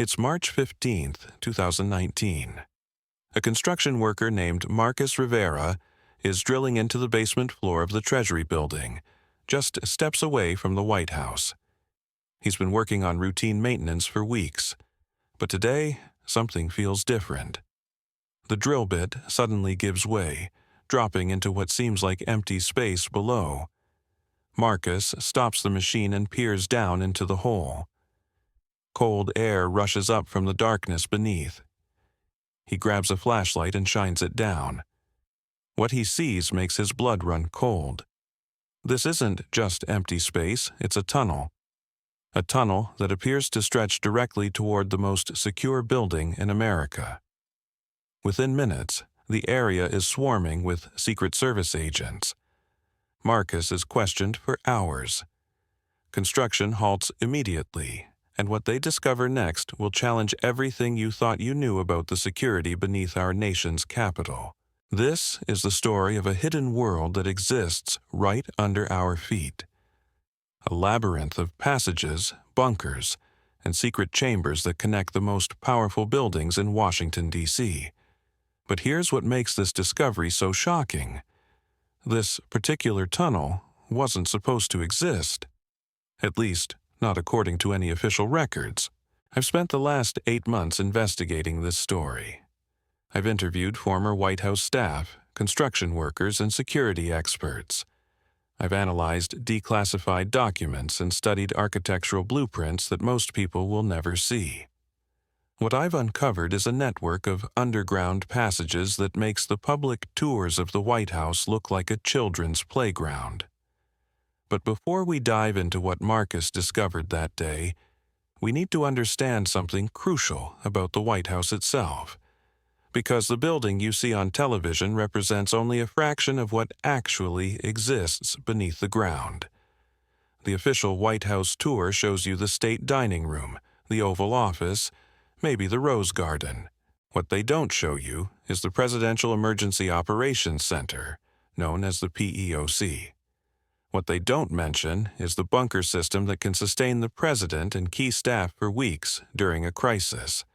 It's March 15th, 2019. A construction worker named Marcus Rivera is drilling into the basement floor of the Treasury building, just steps away from the White House. He's been working on routine maintenance for weeks, but today something feels different. The drill bit suddenly gives way, dropping into what seems like empty space below. Marcus stops the machine and peers down into the hole. Cold air rushes up from the darkness beneath. He grabs a flashlight and shines it down. What he sees makes his blood run cold. This isn't just empty space, it's a tunnel. A tunnel that appears to stretch directly toward the most secure building in America. Within minutes, the area is swarming with Secret Service agents. Marcus is questioned for hours. Construction halts immediately, and what they discover next will challenge everything you thought you knew about the security beneath our nation's capital. This is the story of a hidden world that exists right under our feet. A labyrinth of passages, bunkers, and secret chambers that connect the most powerful buildings in Washington, D.C. But here's what makes this discovery so shocking. This particular tunnel wasn't supposed to exist. At least, not according to any official records. I've spent the last 8 months investigating this story. I've interviewed former White House staff, construction workers, and security experts. I've analyzed declassified documents and studied architectural blueprints that most people will never see. What I've uncovered is a network of underground passages that makes the public tours of the White House look like a children's playground. But before we dive into what Marcus discovered that day, we need to understand something crucial about the White House itself. Because the building you see on television represents only a fraction of what actually exists beneath the ground. The official White House tour shows you the state dining room, the Oval Office, maybe the Rose Garden. What they don't show you is the Presidential Emergency Operations Center, known as the PEOC. What they don't mention is the bunker system that can sustain the president and key staff for weeks during a crisis.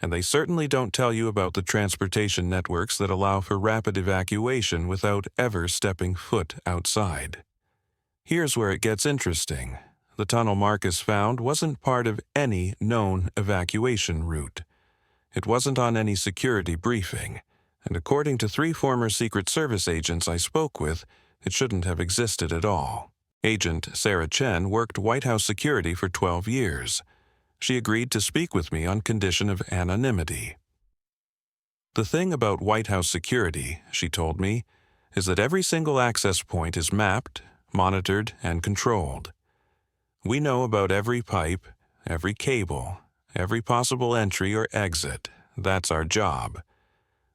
And they certainly don't tell you about the transportation networks that allow for rapid evacuation without ever stepping foot outside. Here's where it gets interesting. The tunnel Marcus found wasn't part of any known evacuation route. It wasn't on any security briefing, and according to 3 former Secret Service agents I spoke with, it shouldn't have existed at all. Agent Sarah Chen worked White House security for 12 years. She agreed to speak with me on condition of anonymity. The thing about White House security, she told me, is that every single access point is mapped, monitored, and controlled. We know about every pipe, every cable, every possible entry or exit. That's our job.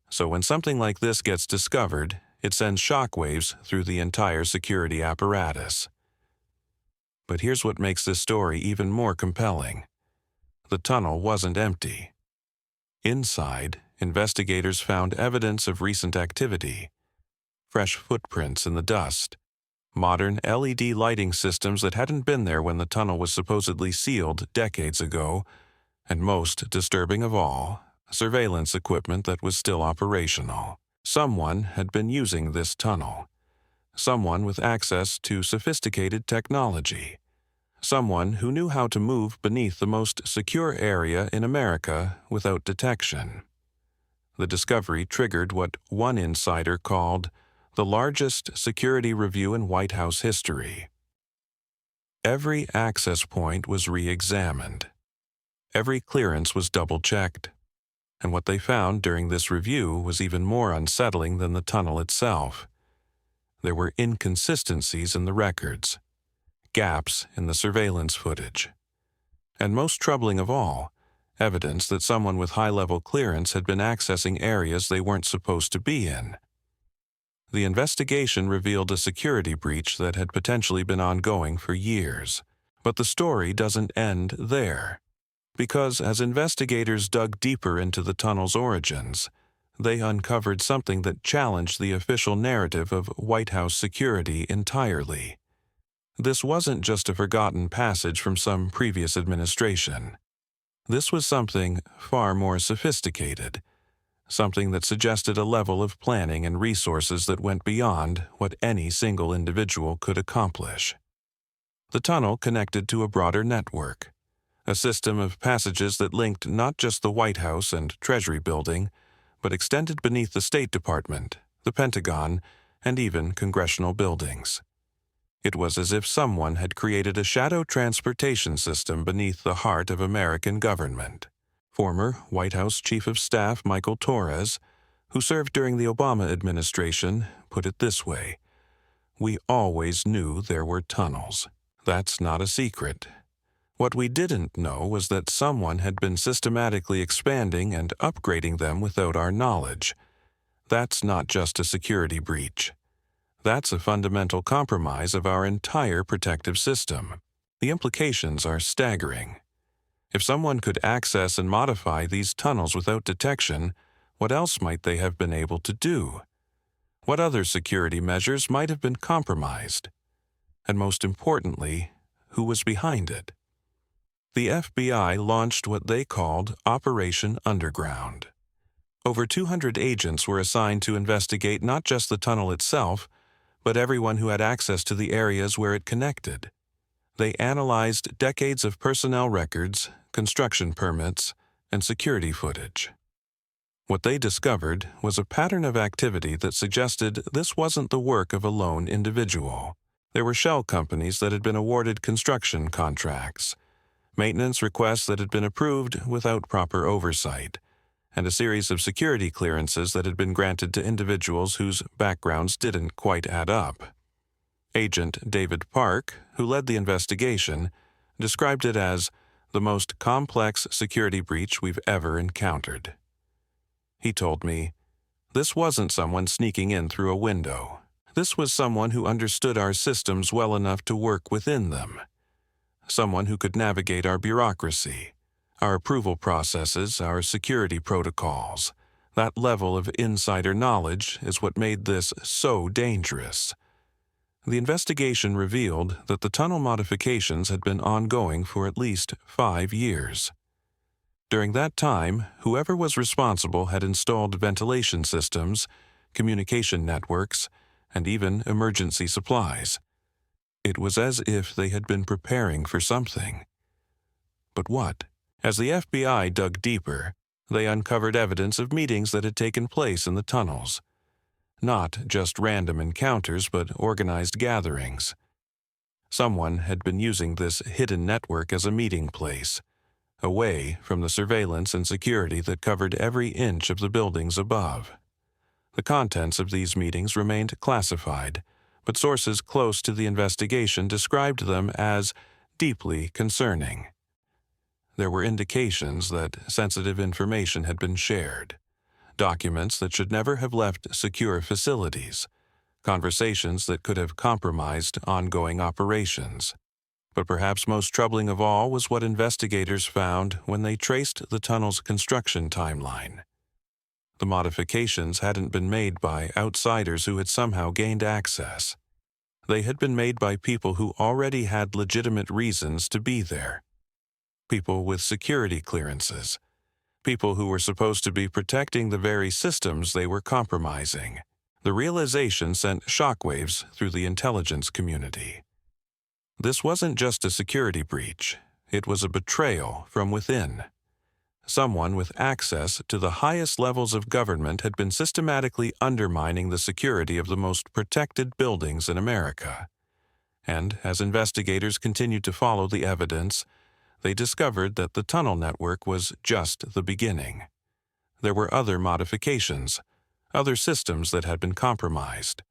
So when something like this gets discovered, it sends shockwaves through the entire security apparatus. But here's what makes this story even more compelling. The tunnel wasn't empty. Inside, investigators found evidence of recent activity. Fresh footprints in the dust. Modern LED lighting systems that hadn't been there when the tunnel was supposedly sealed decades ago. And most disturbing of all, surveillance equipment that was still operational. Someone had been using this tunnel. Someone with access to sophisticated technology. Someone who knew how to move beneath the most secure area in America without detection. The discovery triggered what one insider called the largest security review in White House history. Every access point was re-examined. Every clearance was double-checked. And what they found during this review was even more unsettling than the tunnel itself. There were inconsistencies in the records. Gaps in the surveillance footage. And most troubling of all, evidence that someone with high-level clearance had been accessing areas they weren't supposed to be in. The investigation revealed a security breach that had potentially been ongoing for years. But the story doesn't end there. Because as investigators dug deeper into the tunnel's origins, they uncovered something that challenged the official narrative of White House security entirely. This wasn't just a forgotten passage from some previous administration. This was something far more sophisticated, something that suggested a level of planning and resources that went beyond what any single individual could accomplish. The tunnel connected to a broader network, a system of passages that linked not just the White House and Treasury building, but extended beneath the State Department, the Pentagon, and even congressional buildings. It was as if someone had created a shadow transportation system beneath the heart of American government. Former White House Chief of Staff Michael Torres, who served during the Obama administration, put it this way: "We always knew there were tunnels. That's not a secret. What we didn't know was that someone had been systematically expanding and upgrading them without our knowledge. That's not just a security breach. That's a fundamental compromise of our entire protective system. The implications are staggering. If someone could access and modify these tunnels without detection, what else might they have been able to do? What other security measures might have been compromised? And most importantly, who was behind it?" The FBI launched what they called Operation Underground. Over 200 agents were assigned to investigate not just the tunnel itself, but everyone who had access to the areas where it connected. They analyzed decades of personnel records, construction permits, and security footage. What they discovered was a pattern of activity that suggested this wasn't the work of a lone individual. There were shell companies that had been awarded construction contracts, maintenance requests that had been approved without proper oversight, and a series of security clearances that had been granted to individuals whose backgrounds didn't quite add up. Agent David Park, who led the investigation, described it as the most complex security breach we've ever encountered. He told me, "This wasn't someone sneaking in through a window. This was someone who understood our systems well enough to work within them. Someone who could navigate our bureaucracy, our approval processes, our security protocols. That level of insider knowledge is what made this so dangerous." The investigation revealed that the tunnel modifications had been ongoing for at least 5 years. During that time, whoever was responsible had installed ventilation systems, communication networks, and even emergency supplies. It was as if they had been preparing for something. But what? As the FBI dug deeper, they uncovered evidence of meetings that had taken place in the tunnels. Not just random encounters, but organized gatherings. Someone had been using this hidden network as a meeting place, away from the surveillance and security that covered every inch of the buildings above. The contents of these meetings remained classified, but sources close to the investigation described them as deeply concerning. There were indications that sensitive information had been shared, documents that should never have left secure facilities, conversations that could have compromised ongoing operations. But perhaps most troubling of all was what investigators found when they traced the tunnel's construction timeline. The modifications hadn't been made by outsiders who had somehow gained access. They had been made by people who already had legitimate reasons to be there. People with security clearances. People who were supposed to be protecting the very systems they were compromising. The realization sent shockwaves through the intelligence community. This wasn't just a security breach. It was a betrayal from within. Someone with access to the highest levels of government had been systematically undermining the security of the most protected buildings in America. And as investigators continued to follow the evidence, they discovered that the tunnel network was just the beginning. There were other modifications, other systems that had been compromised,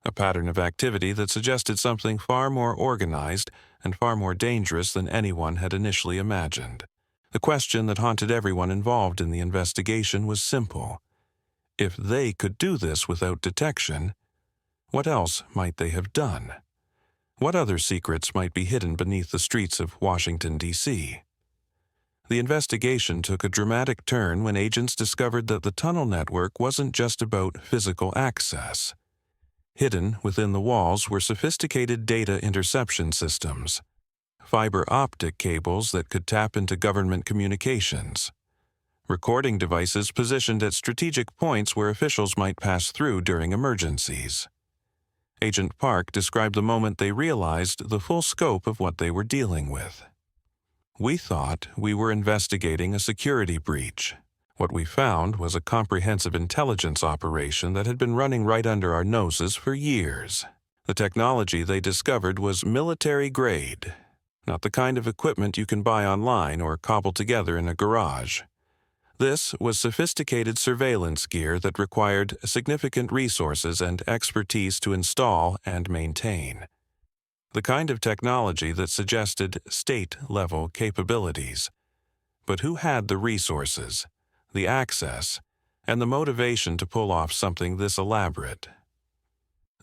a pattern of activity that suggested something far more organized and far more dangerous than anyone had initially imagined. The question that haunted everyone involved in the investigation was simple. If they could do this without detection, what else might they have done? What other secrets might be hidden beneath the streets of Washington, D.C.? The investigation took a dramatic turn when agents discovered that the tunnel network wasn't just about physical access. Hidden within the walls were sophisticated data interception systems. fiber optic cables that could tap into government communications, recording devices positioned at strategic points where officials might pass through during emergencies. Agent Park described the moment they realized the full scope of what they were dealing with. "We thought we were investigating a security breach. What we found was a comprehensive intelligence operation that had been running right under our noses for years. The technology they discovered was military-grade, not the kind of equipment you can buy online or cobble together in a garage. This was sophisticated surveillance gear that required significant resources and expertise to install and maintain. The kind of technology that suggested state-level capabilities. But who had the resources, the access, and the motivation to pull off something this elaborate?"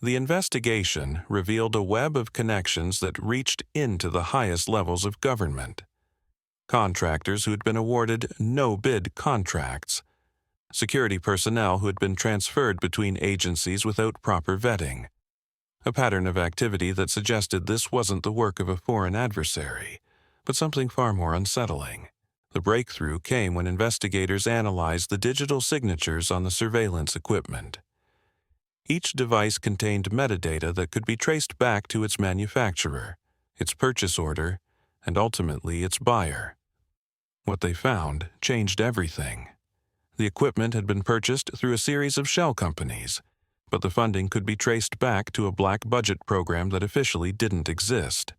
The investigation revealed a web of connections that reached into the highest levels of government. Contractors who had been awarded no-bid contracts, security personnel who had been transferred between agencies without proper vetting, a pattern of activity that suggested this wasn't the work of a foreign adversary, but something far more unsettling. The breakthrough came when investigators analyzed the digital signatures on the surveillance equipment. Each device contained metadata that could be traced back to its manufacturer, its purchase order, and ultimately its buyer. What they found changed everything. The equipment had been purchased through a series of shell companies, but the funding could be traced back to a black budget program that officially didn't exist.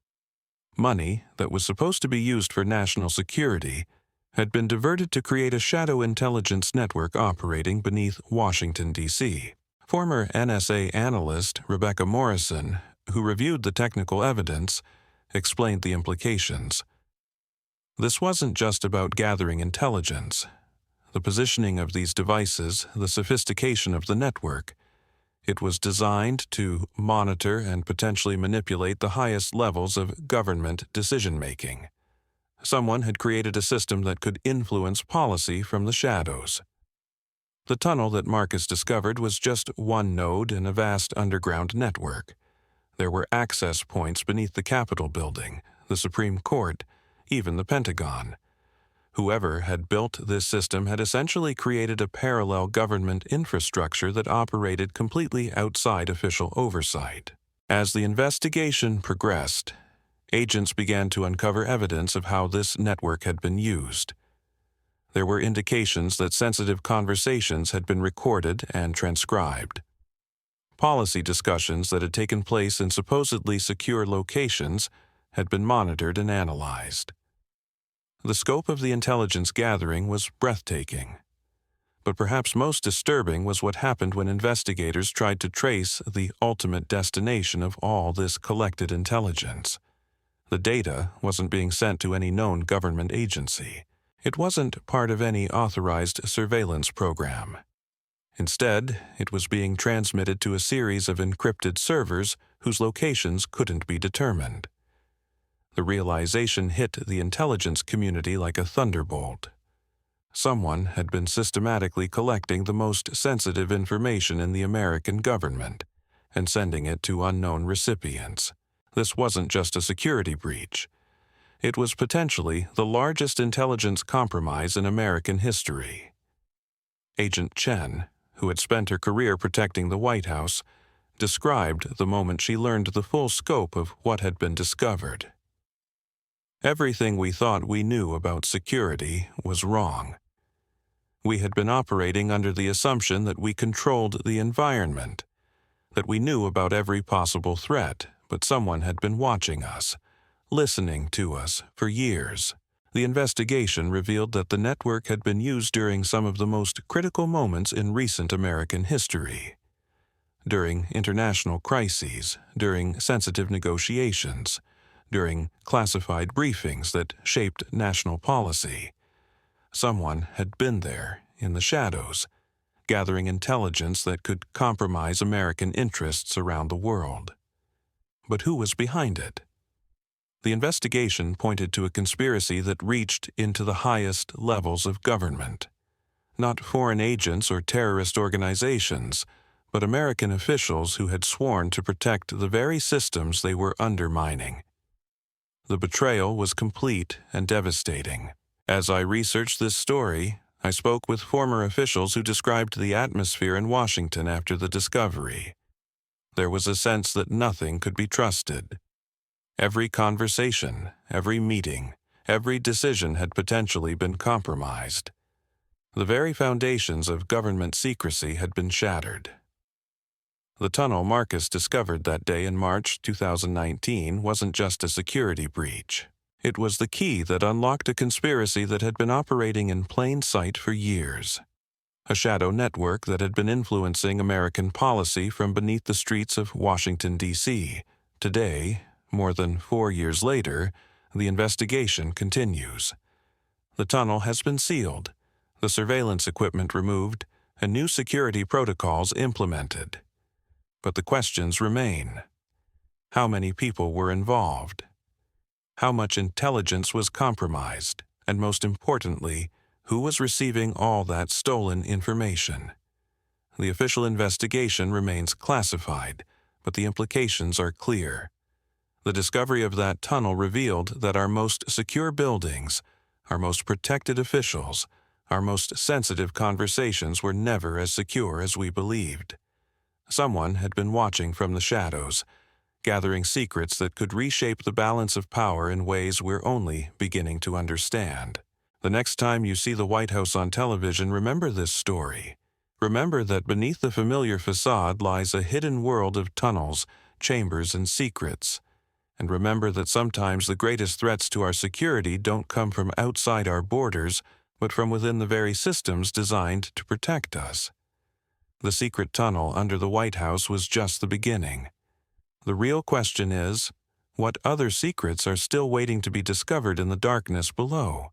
Money that was supposed to be used for national security had been diverted to create a shadow intelligence network operating beneath Washington, D.C. Former NSA analyst Rebecca Morrison, who reviewed the technical evidence, explained the implications. This wasn't just about gathering intelligence. The positioning of these devices, the sophistication of the network, it was designed to monitor and potentially manipulate the highest levels of government decision-making. Someone had created a system that could influence policy from the shadows. The tunnel that Marcus discovered was just one node in a vast underground network. There were access points beneath the Capitol building, the Supreme Court, even the Pentagon. Whoever had built this system had essentially created a parallel government infrastructure that operated completely outside official oversight. As the investigation progressed, agents began to uncover evidence of how this network had been used. There were indications that sensitive conversations had been recorded and transcribed. Policy discussions that had taken place in supposedly secure locations had been monitored and analyzed. The scope of the intelligence gathering was breathtaking. But perhaps most disturbing was what happened when investigators tried to trace the ultimate destination of all this collected intelligence. The data wasn't being sent to any known government agency. It wasn't part of any authorized surveillance program. Instead, it was being transmitted to a series of encrypted servers whose locations couldn't be determined. The realization hit the intelligence community like a thunderbolt. Someone had been systematically collecting the most sensitive information in the American government and sending it to unknown recipients. This wasn't just a security breach. It was potentially the largest intelligence compromise in American history. Agent Chen, who had spent her career protecting the White House, described the moment she learned the full scope of what had been discovered. Everything we thought we knew about security was wrong. We had been operating under the assumption that we controlled the environment, that we knew about every possible threat, but someone had been watching us, listening to us for years. The investigation revealed that the network had been used during some of the most critical moments in recent American history. During international crises, during sensitive negotiations, during classified briefings that shaped national policy. Someone had been there, in the shadows, gathering intelligence that could compromise American interests around the world. But who was behind it? The investigation pointed to a conspiracy that reached into the highest levels of government. Not foreign agents or terrorist organizations, but American officials who had sworn to protect the very systems they were undermining. The betrayal was complete and devastating. As I researched this story, I spoke with former officials who described the atmosphere in Washington after the discovery. There was a sense that nothing could be trusted. Every conversation, every meeting, every decision had potentially been compromised. The very foundations of government secrecy had been shattered. The tunnel Marcus discovered that day in March 2019 wasn't just a security breach. It was the key that unlocked a conspiracy that had been operating in plain sight for years. A shadow network that had been influencing American policy from beneath the streets of Washington, D.C. Today, more than 4 years later, the investigation continues. The tunnel has been sealed, the surveillance equipment removed, and new security protocols implemented. But the questions remain. How many people were involved? How much intelligence was compromised? And most importantly, who was receiving all that stolen information? The official investigation remains classified, but the implications are clear. The discovery of that tunnel revealed that our most secure buildings, our most protected officials, our most sensitive conversations were never as secure as we believed. Someone had been watching from the shadows, gathering secrets that could reshape the balance of power in ways we're only beginning to understand. The next time you see the White House on television, remember this story. Remember that beneath the familiar facade lies a hidden world of tunnels, chambers, and secrets. And remember that sometimes the greatest threats to our security don't come from outside our borders, but from within the very systems designed to protect us. The secret tunnel under the White House was just the beginning. The real question is, what other secrets are still waiting to be discovered in the darkness below?